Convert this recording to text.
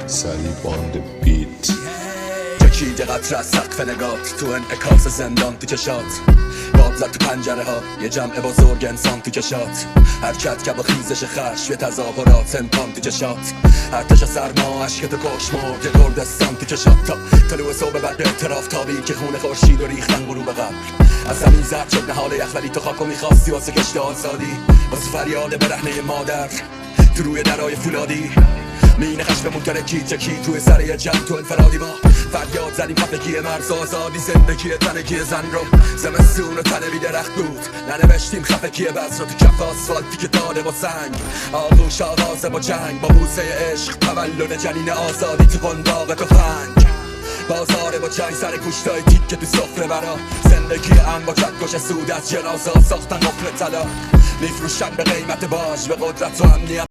Salib on the beat. یکی قطره از سقف نگات، تو انعکاس زندان تو چشات، باد زد تو پنجره ها، یه جمع بزرگ انسان تو چشات، حرکت که با خیزش خشم، یه تظاهرات امکان تو چشات، ارتش سرما عشق تو کش مرد، یه کردستان تو چشات، تا طلوع صبح بعد اعتراف تابی که خون خورشید و ریختن غروب قبل، از زمین زرد شد نهال یخ، ولی تو خاکو میخواستی واسه کشت آزادی، واسه فریاد برهنه مادر تو روی درای فولادی، مین خشممون کنه کی توی سر یه جمع تو انفرادی، ما فریاد زدیم خفگی مرز آزادی، زندگی تنگی زن رو، زمستون و تنه بی درخت بود، ننوشتیم خفگی بز رو تو کف آسفالتی که داده با سنگ، آغوش آغازه با جنگ، با بوسه عشق تولد جنین آزادی تو قنداق تفنگ، بازار با چای سر گوشتای تیکه تو سفره برا، زندگی ام با کتکش سود از جنازه ساختن قفل طلا، میفروشن به قیمت باج، به قدرت و امنیت